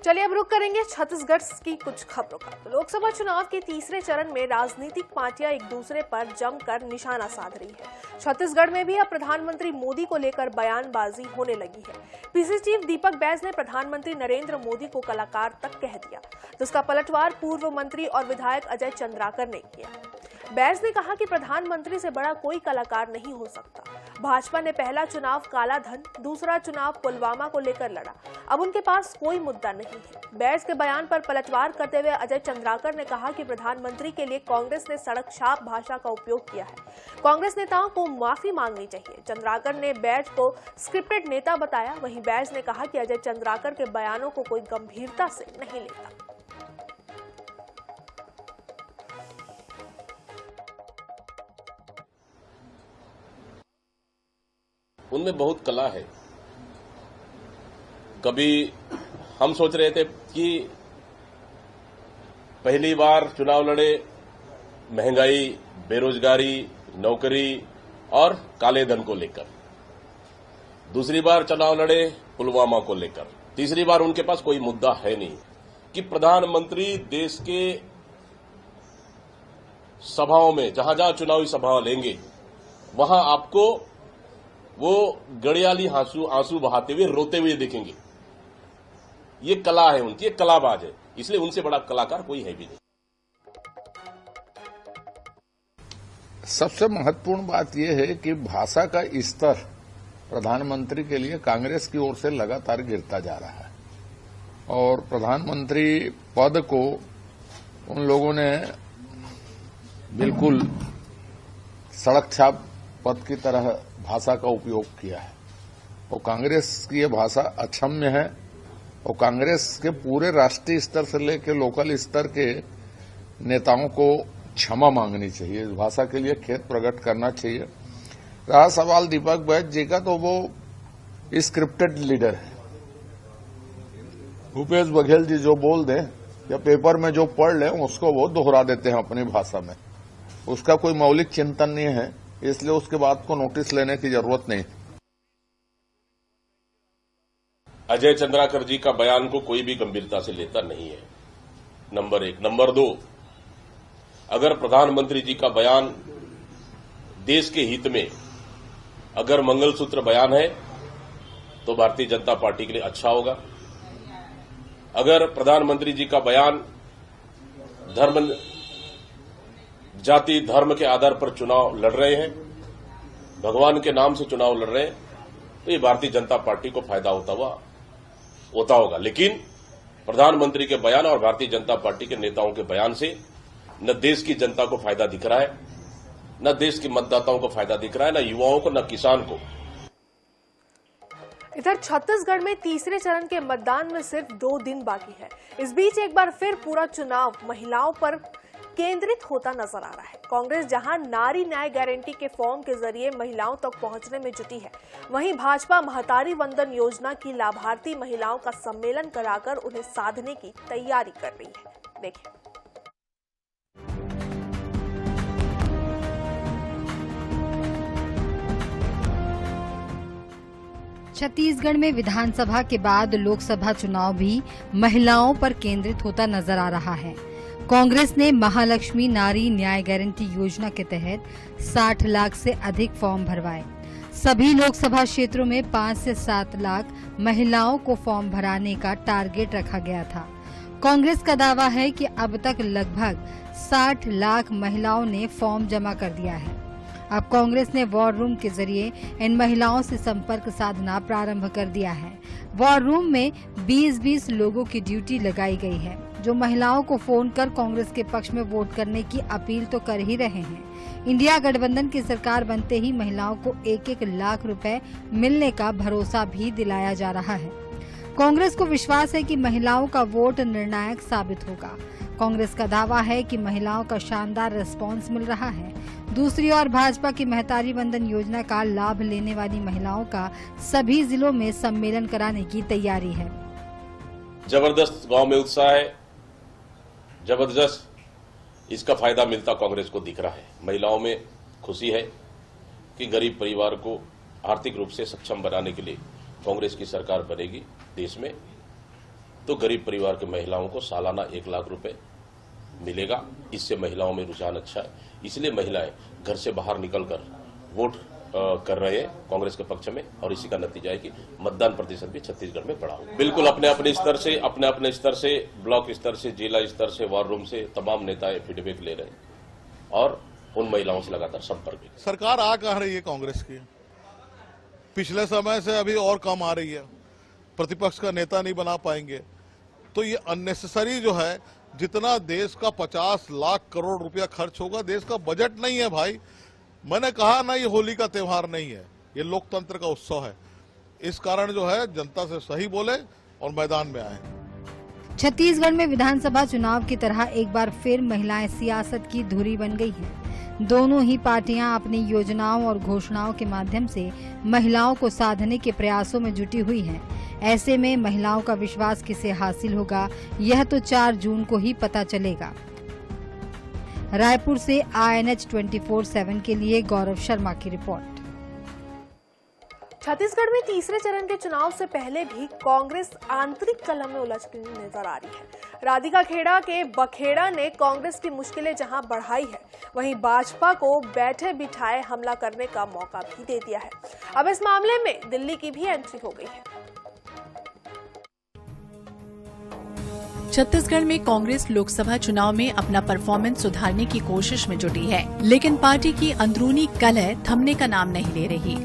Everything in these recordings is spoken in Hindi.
चलिए अब रुक करेंगे छत्तीसगढ़ की कुछ खबरों का। तो लोकसभा चुनाव के तीसरे चरण में राजनीतिक पार्टियां एक दूसरे पर जमकर निशाना साध रही है। छत्तीसगढ़ में भी अब प्रधानमंत्री मोदी को लेकर बयानबाजी होने लगी है। पीसीसी चीफ दीपक बैज ने प्रधानमंत्री नरेंद्र मोदी को कलाकार तक कह दिया, जिसका पलटवार पूर्व मंत्री और विधायक अजय चंद्राकर ने किया। बैज ने कहा कि प्रधानमंत्री से बड़ा कोई कलाकार नहीं हो सकता। भाजपा ने पहला चुनाव काला धन, दूसरा चुनाव पुलवामा को लेकर लड़ा। अब उनके पास कोई मुद्दा नहीं है। बैज के बयान पर पलटवार करते हुए अजय चंद्राकर ने कहा कि प्रधानमंत्री के लिए कांग्रेस ने सड़क छाप भाषा का उपयोग किया है। कांग्रेस नेताओं को माफी मांगनी चाहिए। चंद्राकर ने बैज को स्क्रिप्टेड नेता बताया। वहीं बैज ने कहा कि अजय चंद्राकर के बयानों को कोई गंभीरता से नहीं लेता। उनमें बहुत कला है। कभी हम सोच रहे थे कि पहली बार चुनाव लड़े महंगाई, बेरोजगारी, नौकरी और काले धन को लेकर, दूसरी बार चुनाव लड़े पुलवामा को लेकर, तीसरी बार उनके पास कोई मुद्दा है नहीं कि प्रधानमंत्री देश के सभाओं में जहां जहां चुनावी सभा लेंगे वहां आपको वो गड़ियाली आंसू बहाते हुए, रोते हुए दिखेंगे। ये कला है उनकी, ये कलाबाज है, इसलिए उनसे बड़ा कलाकार कोई है भी नहीं। सबसे महत्वपूर्ण बात यह है कि भाषा का स्तर प्रधानमंत्री के लिए कांग्रेस की ओर से लगातार गिरता जा रहा है और प्रधानमंत्री पद को उन लोगों ने बिल्कुल सड़क छाप पद की तरह भाषा का उपयोग किया है और कांग्रेस की यह भाषा अक्षम्य है और कांग्रेस के पूरे राष्ट्रीय स्तर से लेकर लोकल स्तर के नेताओं को क्षमा मांगनी चाहिए। इस भाषा के लिए खेद प्रकट करना चाहिए। रहा सवाल दीपक बैज जी का, तो वो स्क्रिप्टेड लीडर है। भूपेश बघेल जी जो बोल दें या पेपर में जो पढ़ लें उसको वो दोहरा देते हैं अपनी भाषा में। उसका कोई मौलिक चिंतन नहीं है, इसलिए उसके बाद को नोटिस लेने की जरूरत नहीं। अजय चंद्राकर जी का बयान को कोई भी गंभीरता से लेता नहीं है, नंबर एक। नंबर दो, अगर प्रधानमंत्री जी का बयान देश के हित में अगर मंगलसूत्र बयान है तो भारतीय जनता पार्टी के लिए अच्छा होगा। अगर प्रधानमंत्री जी का बयान धर्म, जाति, धर्म के आधार पर चुनाव लड़ रहे हैं, भगवान के नाम से चुनाव लड़ रहे हैं, तो ये भारतीय जनता पार्टी को फायदा होता होगा। लेकिन प्रधानमंत्री के बयान और भारतीय जनता पार्टी के नेताओं के बयान से न देश की जनता को फायदा दिख रहा है, न देश के मतदाताओं को फायदा दिख रहा है, न युवाओं को, न किसान को। इधर छत्तीसगढ़ में तीसरे चरण के मतदान में सिर्फ 2 दिन बाकी है। इस बीच एक बार फिर पूरा चुनाव महिलाओं पर केंद्रित होता नजर आ रहा है। कांग्रेस जहां नारी न्याय गारंटी के फॉर्म के जरिए महिलाओं तक पहुंचने में जुटी है, वहीं भाजपा महतारी वंदन योजना की लाभार्थी महिलाओं का सम्मेलन कराकर उन्हें साधने की तैयारी कर रही है। देखिए। छत्तीसगढ़ में विधानसभा के बाद लोकसभा चुनाव भी महिलाओं पर केंद्रित होता नजर आ रहा है। कांग्रेस ने महालक्ष्मी नारी न्याय गारंटी योजना के तहत 60 लाख से अधिक फॉर्म भरवाए। सभी लोकसभा क्षेत्रों में 5 से 7 लाख महिलाओं को फॉर्म भराने का टारगेट रखा गया था। कांग्रेस का दावा है कि अब तक लगभग 60 लाख महिलाओं ने फॉर्म जमा कर दिया है। अब कांग्रेस ने वॉर रूम के जरिए इन महिलाओं से संपर्क साधना प्रारंभ कर दिया है। वॉर रूम में 20-20 लोगों की ड्यूटी लगाई गई है, जो महिलाओं को फोन कर कांग्रेस के पक्ष में वोट करने की अपील तो कर ही रहे हैं। इंडिया गठबंधन की सरकार बनते ही महिलाओं को 1-1 लाख रुपए मिलने का भरोसा भी दिलाया जा रहा है। कांग्रेस को विश्वास है कि महिलाओं का वोट निर्णायक साबित होगा। कांग्रेस का दावा है कि महिलाओं का शानदार रिस्पांस मिल रहा है। दूसरी ओर भाजपा की महतारी वंदन योजना का लाभ लेने वाली महिलाओं का सभी जिलों में सम्मेलन कराने की तैयारी है। जबरदस्त गांव में उत्साह है, जबरदस्त इसका फायदा मिलता कांग्रेस को दिख रहा है। महिलाओं में खुशी है कि गरीब परिवार को आर्थिक रूप से सक्षम बनाने के लिए कांग्रेस की सरकार बनेगी देश में। तो गरीब परिवार के महिलाओं को सालाना 1 लाख रुपए मिलेगा। इससे महिलाओं में रुझान अच्छा है, इसलिए महिलाएं घर से बाहर निकलकर वोट कर रहे हैं कांग्रेस के पक्ष में, और इसी का नतीजा है कि मतदान प्रतिशत भी छत्तीसगढ़ में बढ़ा हुआ। बिल्कुल अपने अपने स्तर से ब्लॉक स्तर से, जिला स्तर से, वार रूम से तमाम नेताएं फीडबैक ले रहे हैं और उन महिलाओं से लगातार संपर्क भी। सरकार आ कहाँ रही है कांग्रेस की? पिछले समय से अभी और कम आ रही है, प्रतिपक्ष का नेता नहीं बना पाएंगे। तो ये अननेसेसरी जो है, जितना देश का 50 लाख करोड़ रुपया खर्च होगा, देश का बजट नहीं है भाई। मैंने कहा ना, ये होली का त्योहार नहीं है, ये लोकतंत्र का उत्सव है। इस कारण जो है जनता से सही बोले और मैदान में आए। छत्तीसगढ़ में विधानसभा चुनाव की तरह एक बार फिर महिलाएं सियासत की धुरी बन गई हैं। दोनों ही पार्टियां अपनी योजनाओं और घोषणाओं के माध्यम से महिलाओं को साधने के प्रयासों में जुटी हुई हैं। ऐसे में महिलाओं का विश्वास किसे हासिल होगा, यह तो 4 जून को ही पता चलेगा। रायपुर से INH 24/7 के लिए गौरव शर्मा की रिपोर्ट। छत्तीसगढ़ में तीसरे चरण के चुनाव से पहले भी कांग्रेस आंतरिक कलह में उलझती नजर आ रही है। राधिका खेड़ा के बखेड़ा ने कांग्रेस की मुश्किलें जहां बढ़ाई है, वहीं भाजपा को बैठे बिठाए हमला करने का मौका भी दे दिया है। अब इस मामले में दिल्ली की भी एंट्री हो गई है। छत्तीसगढ़ में कांग्रेस लोकसभा चुनाव में अपना परफॉर्मेंस सुधारने की कोशिश में जुटी है, लेकिन पार्टी की अंदरूनी कलह थमने का नाम नहीं ले रही।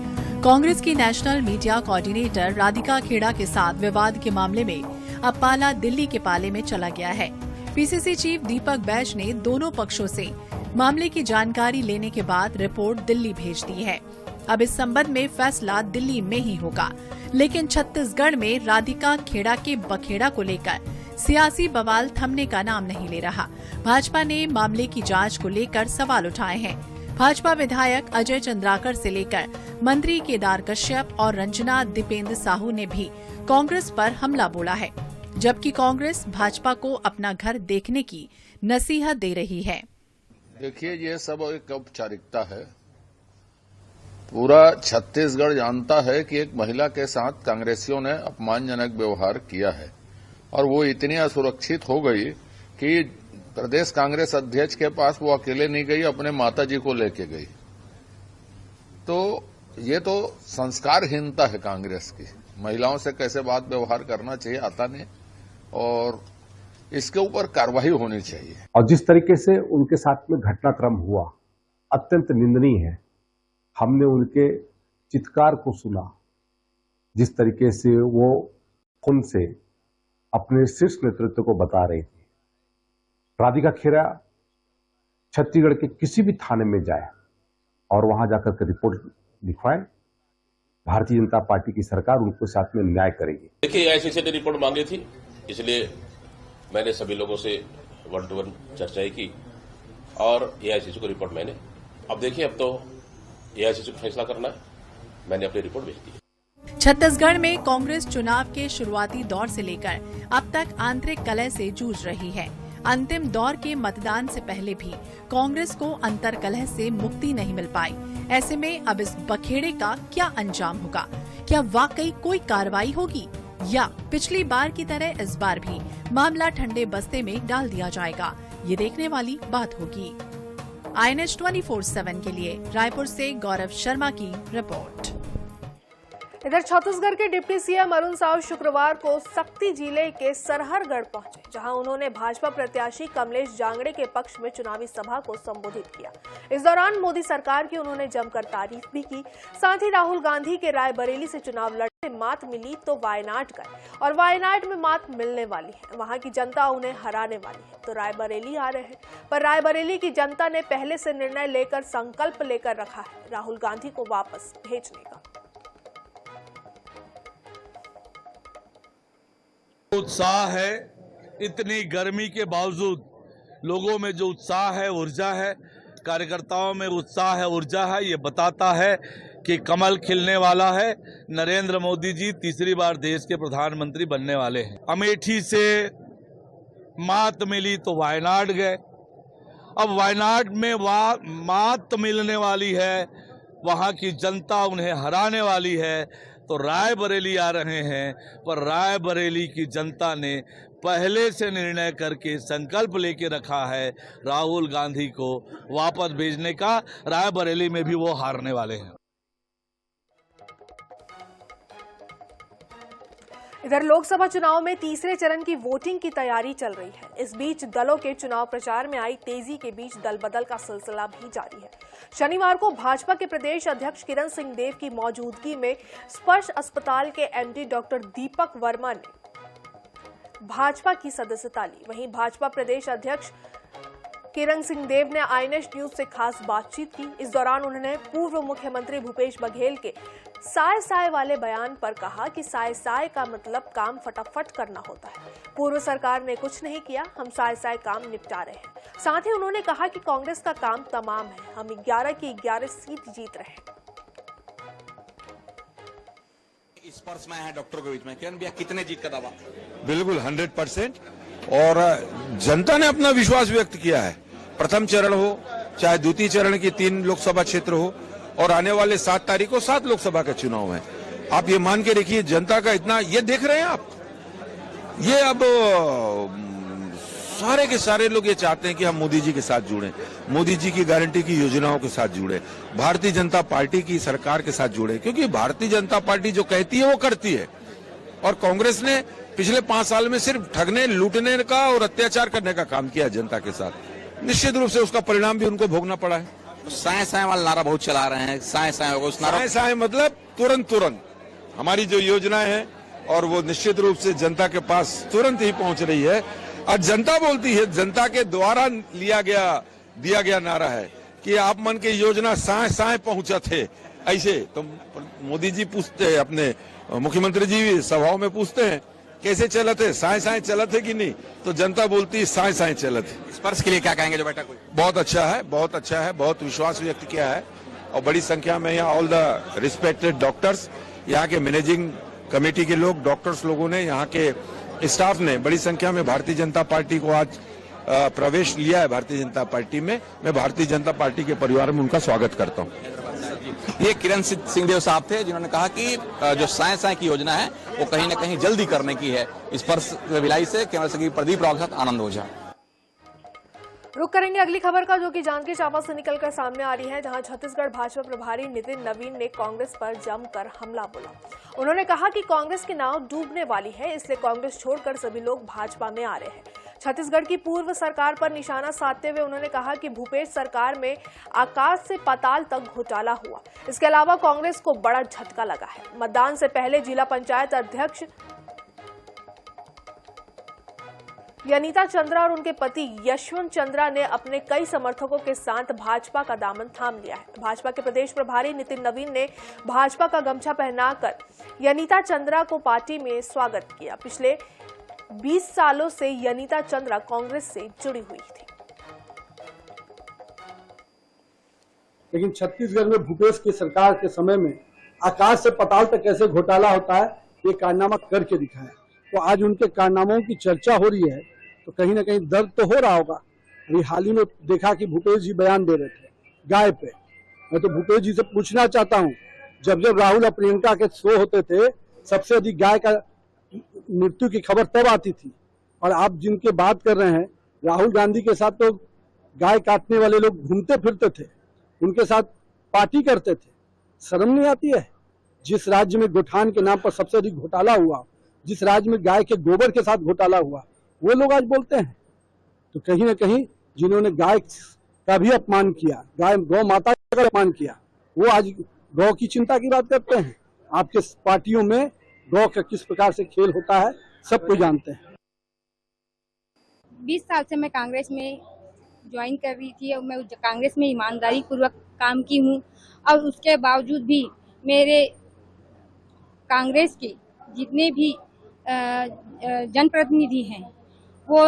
कांग्रेस की national media coordinator Radhika Khera के साथ विवाद के मामले में अब पाला दिल्ली के पाले में चला गया है। पीसीसी चीफ दीपक बैज ने दोनों पक्षों से मामले की जानकारी लेने के बाद रिपोर्ट दिल्ली भेज दी है। अब इस संबंध में फैसला दिल्ली में ही होगा, लेकिन छत्तीसगढ़ में राधिका खेड़ा के बखेड़ा को लेकर सियासी बवाल थमने का नाम नहीं ले रहा। भाजपा ने मामले की जांच को लेकर सवाल उठाए हैं। भाजपा विधायक अजय चंद्राकर से लेकर मंत्री केदार कश्यप और रंजना दीपेंद्र साहू ने भी कांग्रेस पर हमला बोला है, जबकि कांग्रेस भाजपा को अपना घर देखने की नसीहत दे रही है। देखिए, ये सब एक औपचारिकता है। पूरा छत्तीसगढ़ जानता है कि एक महिला के साथ कांग्रेसियों ने अपमानजनक व्यवहार किया है और वो इतनी असुरक्षित हो गई कि प्रदेश कांग्रेस अध्यक्ष के पास वो अकेले नहीं गई, अपने माताजी को लेके गई। तो ये तो संस्कारहीनता है कांग्रेस की। महिलाओं से कैसे बात व्यवहार करना चाहिए आता नहीं, और इसके ऊपर कार्रवाई होनी चाहिए। और जिस तरीके से उनके साथ में घटनाक्रम हुआ, अत्यंत निंदनीय है। हमने उनके चित्कार को सुना, जिस तरीके से वो खून से अपने शीर्ष नेतृत्व को बता रही थी। राधिका खेड़ा छत्तीसगढ़ के किसी भी थाने में जाए और वहां जाकर के रिपोर्ट लिखवाए, भारतीय जनता पार्टी की सरकार उनको साथ में न्याय करेगी। देखिए, AICC ने रिपोर्ट मांगी थी, इसलिए मैंने सभी लोगों से 1-to-1 चर्चाएं की और AICC को रिपोर्ट मैंने, अब देखिए, अब तो AICC को फैसला करना है। मैंने अपनी रिपोर्ट भेज दी है। छत्तीसगढ़ में कांग्रेस चुनाव के शुरुआती दौर से लेकर अब तक आंतरिक कलह से जूझ रही है। अंतिम दौर के मतदान से पहले भी कांग्रेस को अंतर कलह से मुक्ति नहीं मिल पाई। ऐसे में अब इस बखेड़े का क्या अंजाम होगा? क्या वाकई कोई कार्रवाई होगी या पिछली बार की तरह इस बार भी मामला ठंडे बस्ते में डाल दिया जाएगा? ये देखने वाली बात होगी। INH 24/7 के लिए रायपुर से गौरव शर्मा की रिपोर्ट। इधर छत्तीसगढ़ के डिप्टी सीएम अरुण साव शुक्रवार को सक्ती जिले के सरहरगढ़ पहुंचे, जहां उन्होंने भाजपा प्रत्याशी कमलेश जांगड़े के पक्ष में चुनावी सभा को संबोधित किया। इस दौरान मोदी सरकार की उन्होंने जमकर तारीफ भी की। साथ ही राहुल गांधी के रायबरेली से चुनाव लड़ने मात मिली तो वायनाड गए और वायनाड में मात मिलने वाली है, वहां की जनता उन्हें हराने वाली है, तो रायबरेली आ रहे हैं। पर रायबरेली की जनता ने पहले से निर्णय लेकर संकल्प लेकर रखा है राहुल गांधी को वापस भेजने का। उत्साह है, इतनी गर्मी के बावजूद लोगों में जो उत्साह है, ऊर्जा है, कार्यकर्ताओं में उत्साह है, ऊर्जा है, ये बताता है कि कमल खिलने वाला है। नरेंद्र मोदी जी तीसरी बार देश के प्रधानमंत्री बनने वाले हैं। अमेठी से मात मिली तो वायनाड गए, अब वायनाड में मात मिलने वाली है, वहां की जनता उन्हें हराने वाली है, तो रायबरेली आ रहे हैं, पर रायबरेली की जनता ने पहले से निर्णय करके संकल्प लेके रखा है राहुल गांधी को वापस भेजने का। रायबरेली में भी वो हारने वाले हैं। इधर लोकसभा चुनाव में तीसरे चरण की वोटिंग की तैयारी चल रही है। इस बीच दलों के चुनाव प्रचार में आई तेजी के बीच दल बदल का सिलसिला भी जारी है। शनिवार को भाजपा के प्रदेश अध्यक्ष किरण सिंह देव की मौजूदगी में स्पर्श अस्पताल के एमडी डॉक्टर दीपक वर्मा ने भाजपा की सदस्यता ली। वहीं भाजपा प्रदेश अध्यक्ष किरण सिंह देव ने आईएनएस न्यूज से खास बातचीत की। इस दौरान उन्होंने पूर्व मुख्यमंत्री भूपेश बघेल के साय साय वाले बयान पर कहा कि साय साय का मतलब काम फटाफट करना होता है। पूर्व सरकार ने कुछ नहीं किया, हम साय साय काम निपटा रहे हैं। साथ ही उन्होंने कहा कि कांग्रेस का काम तमाम है, हम 11 की 11 सीट जीत रहे हैं। स्पर्श में है डॉक्टर के बीच में, किरण भैया कितने जीत का दावा? बिल्कुल 100%। और जनता ने अपना विश्वास व्यक्त किया है। प्रथम चरण हो चाहे द्वितीय चरण की 3 लोकसभा क्षेत्र हो, और आने वाले 7 तारीख को 7 लोकसभा का चुनाव है। आप ये मान के रखिए, जनता का इतना, ये देख रहे हैं आप, ये अब सारे के सारे लोग ये चाहते हैं कि हम मोदी जी के साथ जुड़े, मोदी जी की गारंटी की योजनाओं के साथ जुड़े, भारतीय जनता पार्टी की सरकार के साथ जुड़े, क्योंकि भारतीय जनता पार्टी जो कहती है वो करती है। और कांग्रेस ने पिछले 5 साल में सिर्फ ठगने, लूटने का और अत्याचार करने का काम किया जनता के साथ। निश्चित रूप से उसका परिणाम भी उनको भोगना पड़ा है। साय साय वाला नारा बहुत चला रहे हैं, साय साय होगा, उस नारा साय साय मतलब तुरंत हमारी जो योजनाएं हैं, और वो निश्चित रूप से जनता के पास तुरंत ही पहुंच रही है। और जनता बोलती है, जनता के द्वारा दिया गया नारा है कि आप मन के योजना साय साय पहुंचा थे। ऐसे तो मोदी जी पूछते हैं, अपने मुख्यमंत्री जी सभाओं में पूछते हैं कैसे चला थे, साय साय चला थे कि नहीं, तो जनता बोलती है साय साय चला थे। स्पर्श के लिए क्या कहेंगे जो बैठक हुई? बहुत अच्छा है, बहुत अच्छा है, बहुत विश्वास व्यक्त किया है। और बड़ी संख्या में यहाँ ऑल द रिस्पेक्टेड डॉक्टर्स, यहाँ के मैनेजिंग कमेटी के लोग, डॉक्टर्स लोगों ने, यहाँ के स्टाफ ने बड़ी संख्या में भारतीय जनता पार्टी को आज प्रवेश लिया है। भारतीय जनता पार्टी में मैं भारतीय जनता पार्टी के परिवार में उनका स्वागत करता हूँ। ये किरण सिंह देव साहब थे जिन्होंने कहा कि जो साय साय की योजना है वो कहीं न कहीं जल्दी करने की है। स्पर्श भिलाई से कैमरा से प्रदीप राव के साथ आनंद ओझा। रुक करेंगे अगली खबर का, जो कि जांजगीर चांपा से निकलकर सामने आ रही है, जहां छत्तीसगढ़ भाजपा प्रभारी नितिन नवीन ने कांग्रेस पर जमकर हमला बोला। उन्होंने कहा कि कांग्रेस की नाव डूबने वाली है, इसलिए कांग्रेस छोड़कर सभी लोग भाजपा में आ रहे हैं। छत्तीसगढ़ की पूर्व सरकार पर निशाना साधते हुए उन्होंने कहा कि भूपेश सरकार में आकाश से पाताल तक घोटाला हुआ। इसके अलावा कांग्रेस को बड़ा झटका लगा है। मतदान से पहले जिला पंचायत अध्यक्ष यनीता चंद्रा और उनके पति यशवंत चंद्रा ने अपने कई समर्थकों के साथ भाजपा का दामन थाम लिया है। भाजपा के प्रदेश प्रभारी नितिन नवीन ने भाजपा का गमछा पहनाकर यनीता चंद्रा को पार्टी में स्वागत किया। पिछले 20 सालों से यनीता चंद्रा कांग्रेस से जुड़ी हुई थी। लेकिन छत्तीसगढ़ में भूपेश की सरकार के समय में आकाश से पाताल तक कैसे घोटाला होता है, ये कारनामा करके दिखाया। तो आज उनके कारनामों की चर्चा हो रही है, तो कहीं ना कहीं दर्द तो हो रहा होगा। अभी हाल ही में देखा कि भूपेश जी बयान दे रहे थे गाय पे। मैं तो भूपेश जी से पूछना चाहता हूं, जब जब राहुल और प्रियंका के शो होते थे, सबसे अधिक गाय का मृत्यु की खबर तब आती थी। और आप जिनके बात कर रहे हैं, राहुल गांधी के साथ तो गाय काटने वाले लोग घूमते फिरते थे, उनके साथ पार्टी करते थे। शर्म नहीं आती है? जिस राज्य में गोठान के नाम पर सबसे अधिक घोटाला हुआ, जिस राज्य में गाय के गोबर के साथ घोटाला हुआ, वो लोग आज बोलते हैं। तो कहीं ना कहीं जिन्होंने गाय का भी अपमान किया, गौ माता का अपमान किया, वो आज गौ की चिंता की बात करते हैं। आपके पार्टियों में गौ का किस प्रकार से खेल होता है सब कोई जानते हैं। 20 साल से मैं कांग्रेस में ज्वाइन कर रही थी और मैं कांग्रेस में ईमानदारी पूर्वक काम की हूँ। और उसके बावजूद भी मेरे कांग्रेस के जितने भी जनप्रतिनिधि हैं वो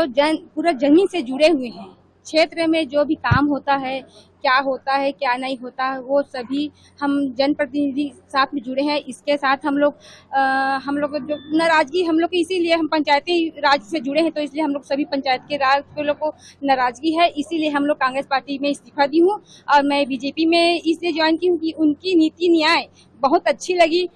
पूरा जमीन से जुड़े हुए हैं। क्षेत्र में जो भी काम होता है, क्या होता है क्या नहीं होता, वो सभी हम जनप्रतिनिधि साथ में जुड़े हैं। इसके साथ हम लोग जो नाराजगी हम लोग की, इसीलिए हम पंचायती राज से जुड़े हैं, तो इसलिए हम लोग सभी पंचायत के राज के लोग को नाराजगी है, इसीलिए हम लोग कांग्रेस पार्टी में इस्तीफा दी हूँ। और मैं बीजेपी में इसलिए ज्वाइन की हूँ कि उनकी नीति न्याय बहुत अच्छी लगी।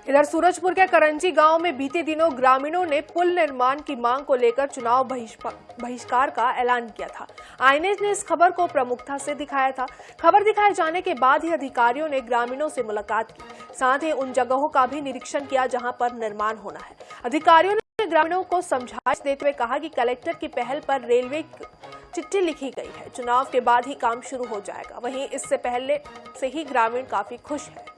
इधर सूरजपुर के करंजी गांव में बीते दिनों ग्रामीणों ने पुल निर्माण की मांग को लेकर चुनाव बहिष्कार का ऐलान किया था। आईएनएच ने इस खबर को प्रमुखता से दिखाया था। खबर दिखाए जाने के बाद ही अधिकारियों ने ग्रामीणों से मुलाकात की, साथ ही उन जगहों का भी निरीक्षण किया जहां पर निर्माण होना है। अधिकारियों ने ग्रामीणों को समझाइश देते हुए कहा कि कलेक्टर की पहल पर रेलवे चिट्ठी लिखी गई है, चुनाव के बाद ही काम शुरू हो जाएगा। वहीं इससे पहले से ही ग्रामीण काफी खुश है।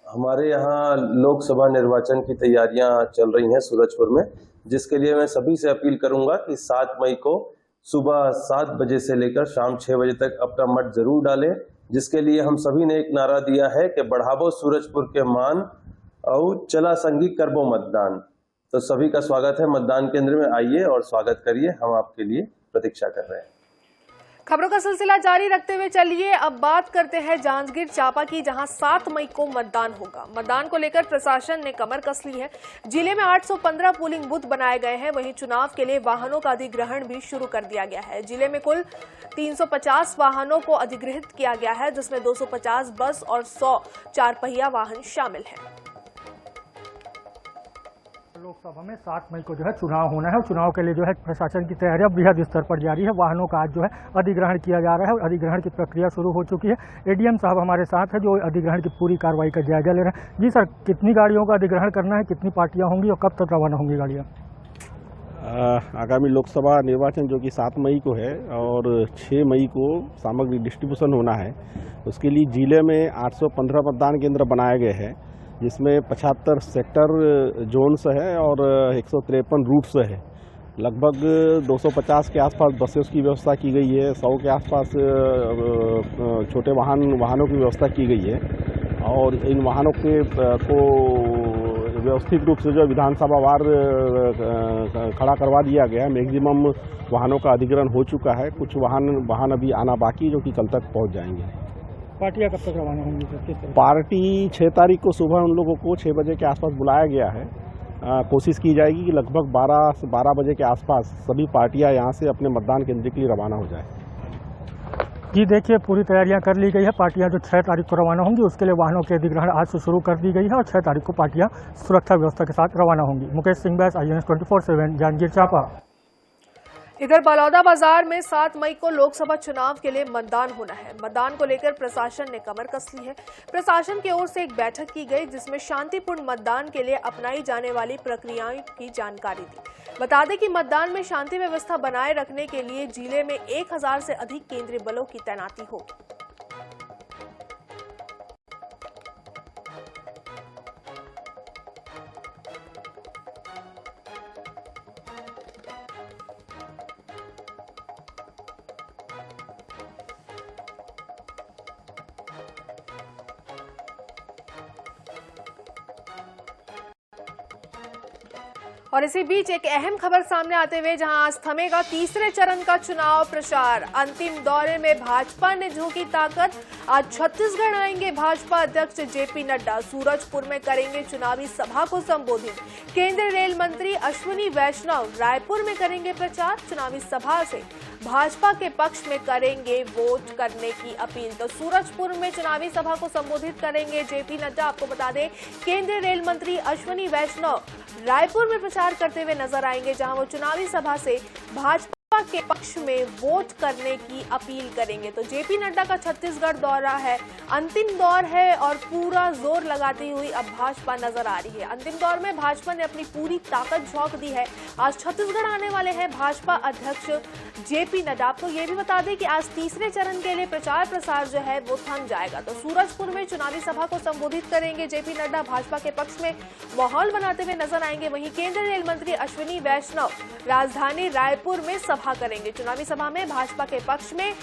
हमारे यहाँ लोकसभा निर्वाचन की तैयारियां चल रही हैं सूरजपुर में, जिसके लिए मैं सभी से अपील करूंगा कि 7 मई को सुबह 7 बजे से लेकर शाम 6 बजे तक अपना मत जरूर डालें, जिसके लिए हम सभी ने एक नारा दिया है कि बढ़ावो सूरजपुर के मान और चला संगी करबो मतदान। तो सभी का स्वागत है, मतदान केंद्र में आइए और स्वागत करिए, हम आपके लिए प्रतीक्षा कर रहे हैं। खबरों का सिलसिला जारी रखते हुए चलिए अब बात करते हैं जांजगीर चांपा की, जहां 7 मई को मतदान होगा। मतदान को लेकर प्रशासन ने कमर कस ली है। जिले में 815 पोलिंग बूथ बनाए गए हैं। वहीं चुनाव के लिए वाहनों का अधिग्रहण भी शुरू कर दिया गया है। जिले में कुल 350 वाहनों को अधिग्रहित किया गया है, जिसमें 250 बस और 100 4 पहिया वाहन शामिल हैं। लोकसभा में 7 मई को जो है चुनाव होना है और चुनाव के लिए जो है प्रशासन की तैयारियां बृहद स्तर पर जारी है। वाहनों का आज जो है अधिग्रहण किया जा रहा है और अधिग्रहण की प्रक्रिया शुरू हो चुकी है। एडीएम साहब हमारे साथ है जो अधिग्रहण की पूरी कार्रवाई का जायजा ले रहे हैं। जी सर, कितनी गाड़ियों का अधिग्रहण करना है, कितनी पार्टियां होंगी और कब तक रवाना होंगी गाड़ियां? आगामी लोकसभा निर्वाचन जो कि 7 मई को है और 6 मई को सामग्री डिस्ट्रीब्यूशन होना है, उसके लिए जिले में 815 मतदान केंद्र बनाए गए हैं, जिसमें 75 सेक्टर जोन्स है और 153 रूट्स है। लगभग 250 के आसपास बसेस की व्यवस्था की गई है, 100 के आसपास छोटे वाहनों की व्यवस्था की गई है और इन वाहनों को व्यवस्थित रूप से जो विधानसभा वार खड़ा करवा दिया गया है। मैक्सिमम वाहनों का अधिग्रहण हो चुका है, कुछ वाहन अभी आना बाकी जो कि कल तक पहुंच जाएंगे। पार्टियां कब तक रवाना होंगी? पार्टी 6 तारीख को सुबह उन लोगों को 6 बजे के आसपास बुलाया गया है। कोशिश की जाएगी कि लगभग 12 बजे के आसपास सभी पार्टियां यहां से अपने मतदान केंद्र के लिए रवाना हो जाए। जी देखिए, पूरी तैयारियां कर ली गई है। पार्टियां जो 6 तारीख को रवाना होंगी उसके लिए वाहनों के अधिग्रहण आज से शुरू कर दी गई है और 6 तारीख को पार्टियां सुरक्षा व्यवस्था के साथ रवाना होंगी। मुकेश सिंह बैस, INS 24/7, जांजगीर चांपा। इधर बलौदा बाजार में 7 मई को लोकसभा चुनाव के लिए मतदान होना है। मतदान को लेकर प्रशासन ने कमर कस ली है। प्रशासन की ओर से एक बैठक की गई, जिसमें शांतिपूर्ण मतदान के लिए अपनाई जाने वाली प्रक्रियाओं की जानकारी दी। बता दें कि मतदान में शांति व्यवस्था बनाए रखने के लिए जिले में 1000 से अधिक केंद्रीय बलों की तैनाती होगी। और इसी बीच एक अहम खबर सामने आते हुए, जहां आज थमेगा तीसरे चरण का चुनाव प्रचार। अंतिम दौरे में भाजपा ने झोंकी ताकत। आज छत्तीसगढ़ आएंगे भाजपा अध्यक्ष जेपी नड्डा। सूरजपुर में करेंगे चुनावी सभा को संबोधित। केंद्रीय रेल मंत्री अश्विनी वैष्णव रायपुर में करेंगे प्रचार। चुनावी सभा से भाजपा के पक्ष में करेंगे वोट करने की अपील। तो सूरजपुर में चुनावी सभा को संबोधित करेंगे जेपी नड्डा। आपको बता दें, केंद्रीय रेल मंत्री अश्विनी वैष्णव रायपुर में प्रचार करते हुए नजर आएंगे, जहां वो चुनावी सभा से भाजपा के पक्ष में वोट करने की अपील करेंगे। तो जेपी नड्डा का छत्तीसगढ़ दौरा है, अंतिम दौर है और पूरा जोर लगाती हुई अब भाजपा नजर आ रही है। अंतिम दौर में भाजपा ने अपनी पूरी ताकत झोंक दी है। आज छत्तीसगढ़ आने वाले हैं भाजपा अध्यक्ष जेपी नड्डा। आपको ये भी बता दें कि आज तीसरे चरण के लिए प्रचार प्रसार जो है वो थम जाएगा। तो सूरजपुर में चुनावी सभा को संबोधित करेंगे जेपी नड्डा, भाजपा के पक्ष में माहौल बनाते हुए नजर आएंगे। वहीं केंद्रीय रेल मंत्री अश्विनी वैष्णव राजधानी रायपुर में सभा करेंगे। चुनावी सभा में भाजपा के पक्ष में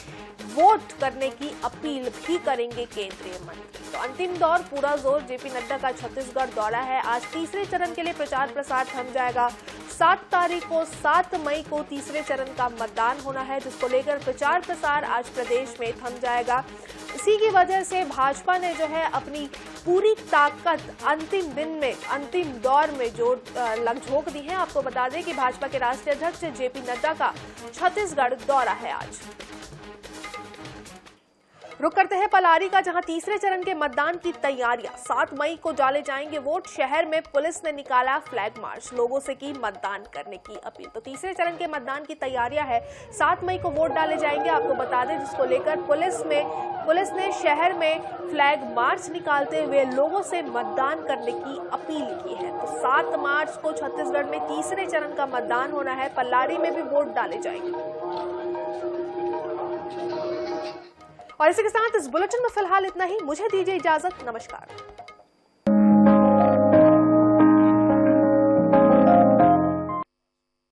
वोट करने की अपील भी करेंगे केंद्रीय मंत्री। तो अंतिम दौर, पूरा जोर जेपी नड्डा का छत्तीसगढ़ दौरा है। आज तीसरे चरण के लिए प्रचार प्रसार थम जाएगा। 7 मई को तीसरे चरण का मतदान होना है, जिसको लेकर प्रचार प्रसार आज प्रदेश में थम जाएगा। इसी की वजह से भाजपा ने जो है अपनी पूरी ताकत अंतिम दिन में, अंतिम दौर में जो झोंक दी है। आपको बता दें कि भाजपा के राष्ट्रीय अध्यक्ष जेपी नड्डा का छत्तीसगढ़ दौरा है आज। रुक करते हैं पलारी का, जहां तीसरे चरण के मतदान की तैयारियां। 7 मई को डाले जाएंगे वोट। शहर में पुलिस ने निकाला फ्लैग मार्च, लोगों से की मतदान करने की अपील। तो तीसरे चरण के मतदान की तैयारियां है। 7 मई को वोट डाले जाएंगे, आपको बता दें, जिसको लेकर पुलिस ने शहर में फ्लैग मार्च निकालते हुए लोगों से मतदान करने की अपील की है। तो 7 मार्च को छत्तीसगढ़ में तीसरे चरण का मतदान होना है। पलारी में भी वोट डाले जाएंगे। और इसी के साथ इस बुलेटिन में फिलहाल इतना ही। मुझे दीजिए इजाजत। नमस्कार।